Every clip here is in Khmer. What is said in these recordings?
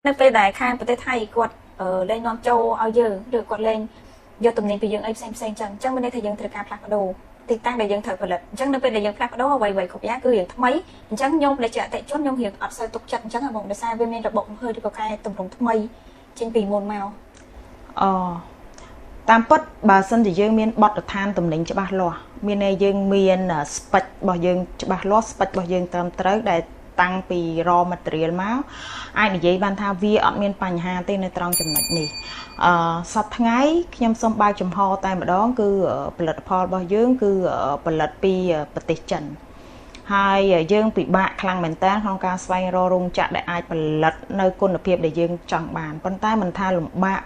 នៅពេលដែលខាងប្រទេសថៃគាត់លែងនាំចូលឲ្យយើងឬគាត់លែងយកទំនិញពីយើងអីផ្សេងចឹងមានន័យថាយើងត្រូវការផ្លាស់ប្ដូរទីតាំងដែលយើងត្រូវផលិតអញ្ចឹងនៅពេលដែលយើងផ្លាស់ប្ដូរអ្វីៗគ្រប់យ៉ាងគឺរឿងថ្មីអញ្ចឹងខ្ញុំដែលជាអតិថិជនខ្ញុំរៀងអត់សូវទុកចិត្តអញ្ចឹងបងដោយសារវាមានរបបកំហើឬក៏កែតម្រង់ថ្មីចេញពីមុនមកតាមពិតបើសិនជាយើងមានបទដ្ឋានទំនិញច្បាស់លាស់មានន័យយើងមានស្ពេចរបស់យើងច្បាស់លាស់ស្ពេចរបស់យើងត្រឹមត្រូវដែលតាំងពី raw material មកអាចនិយាយបានថាវាអត់មានបញ្ហាទេនៅត្រង់ចំណុចនេះសប្តាហ៍ថ្ងៃខ្ញុំសូមបើកចំហតែម្ដងគឺផលិតផលរបស់យើងគឺផលិតពីប្រទេសចិនហើយយើងពិបាកខ្លាំងមែនតើក្នុងការស្វែងរករោងចក្រដែលអាចផលិតនៅគុណភាពដែលយើងចង់បានប៉ុន្តែមិនថាលំបាក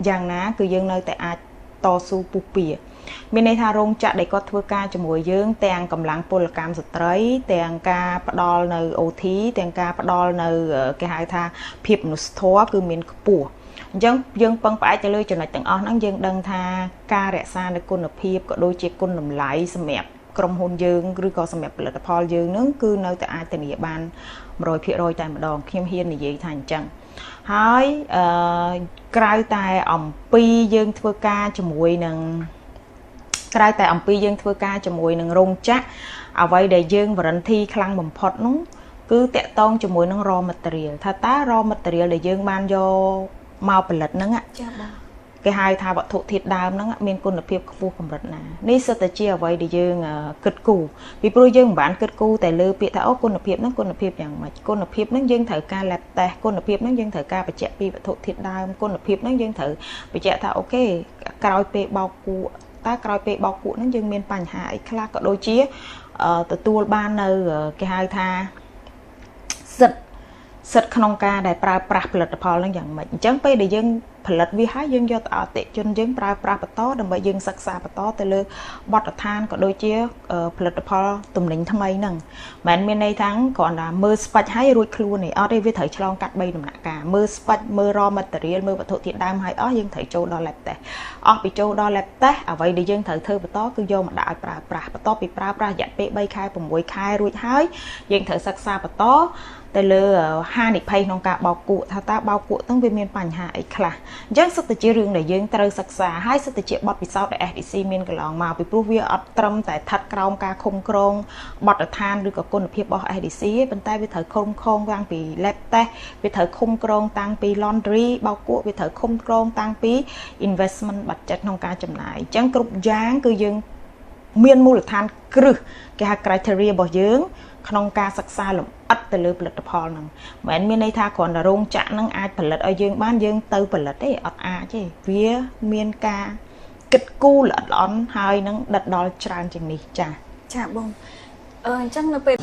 យ៉ាងណាគឺយើងនៅតែអាចតស៊ូពុះពៀមានន័យថារោងចក្រដែលគាត់ធ្វើការជាមួយយើងទាំងកម្លាំងពលកម្មស្ត្រីទាំងការផ្ដល់នៅ OT ទាំងការផ្ដល់នៅគេហៅថាភាពមនុស្សធម៌គឺមានខ្ពស់អញ្ចឹងយើងពឹងផ្អែកទៅលើចំណុចទាំងអស់ហ្នឹងយើងដឹងថាការរក្សានៅគុណភាពក៏ដូចជាគុណតម្លៃសម្រាប់ក្រុមហ៊ុនយើងឬក៏សម្រាប់ផលិតផលយើងហ្នឹងគឺនៅតែអាចធានាបាន 100% តែម្ដងខ្ញុំហ៊ាននិយាយថាអញ្ចឹងហើយក្រៅតែអំពីយើងធ្វើការជាមួយនឹងក្រៅតែអំពីយើងធ្វើការជាមួយនឹងរោងចក្រអ្វីដែលយើង warranty ខ្លាំងបំផុតនោះគឺតាក់ទងជាមួយនឹង raw material ថាតើ raw material ដែលយើងបានយកមកផលិតហ្នឹងចា៎បងគេហៅថាវត្ថុធាតុដើមហ្នឹងមានគុណភាពខ្ពស់កម្រិតណានេះសិតតែជាអ្វីដែលយើងគិតគូរពីព្រោះយើងមិនបានគិតគូរតែលើពាក្យថាអូគុណភាពហ្នឹងគុណភាពយ៉ាងម៉េចគុណភាពហ្នឹងយើងត្រូវការ lab test គុណភាពហ្នឹងយើងត្រូវការបញ្ជាក់ពីវត្ថុធាតុដើមគុណភាពហ្នឹងយើងត្រូវបញ្ជាក់ថាអូខេក្រោយពេលបោកគក់តើក្រោយពេលបោកគក់ហ្នឹងយើងមានបញ្ហាអីខ្លះក៏ដូចជាទទួលបាននៅគេហៅថាសិទ្ធក្នុងការដែលប្រើប្រាស់ផលិតផលហ្នឹងយ៉ាងម៉េចអញ្ចឹងពេលដែលយើងផលិតវាហើយយើងយកទៅអតិជនយើងប្រើប្រាស់បន្តដើម្បីយើងសិក្សាបន្តទៅលើបទដ្ឋានក៏ដូចជាផលិតផលទំនិញថ្មីហ្នឹងមិនមានន័យថាគ្រាន់តែមើលស្ពេចហើយរួចខ្លួនទេអត់ទេវាត្រូវឆ្លងកាត់3ដំណាក់កាលមើលស្ពេចមើល raw material មើលវត្ថុធាតុដើមហើយអស់យើងត្រូវចូលដល់ lab test អស់ពីចូលដល់ lab test អ្វីដែលយើងត្រូវធ្វើបន្តគឺយកមកដាក់ឲ្យប្រើប្រាស់បន្តពីប្រើប្រាស់រយៈពេល3ខែ6ខែរួចហើយយើងត្រូវសិក្សាបន្តទៅលើហានិភ័យក្នុងការបោកគក់ថាតើបោកគក់ហ្នឹងវាមានបញ្ហាអីខ្លះអញ្ចឹងសិតតែជារឿងដែលយើងត្រូវសិក្សាហើយសិតតែជាបទពិសោធន៍ដែល SDC មានកន្លងមកពីព្រោះវាអត់ត្រឹមតែស្ថិតក្រោមការឃុំក្រងបទដ្ឋានឬក៏គុណភាពរបស់ SDC ទេប៉ុន្តែវាត្រូវឃុំក្រងតាំងពី lab test វាត្រូវឃុំក្រងតាំងពី laundry បោកគក់វាត្រូវឃុំក្រងតាំងពី investment budget ក្នុងការចំណាយអញ្ចឹងគ្រប់យ៉ាងគឺយើងមានមូលដ្ឋានគ្រឹះគេហៅ criteria របស់យើងក្នុងការសិក្សាលម្អិតទៅលើផលិតផលហ្នឹងមិនមានន័យថាគ្រាន់តែរោងចក្រហ្នឹងអាចផលិតឲ្យយើងបានយើងទៅផលិតទេអត់អាចទេវាមានការគិតគូរល្អិតល្អន់ហើយនឹងដិតដល់ច្រើនជាងនេះចាចាបងអញ្ចឹងនៅពេល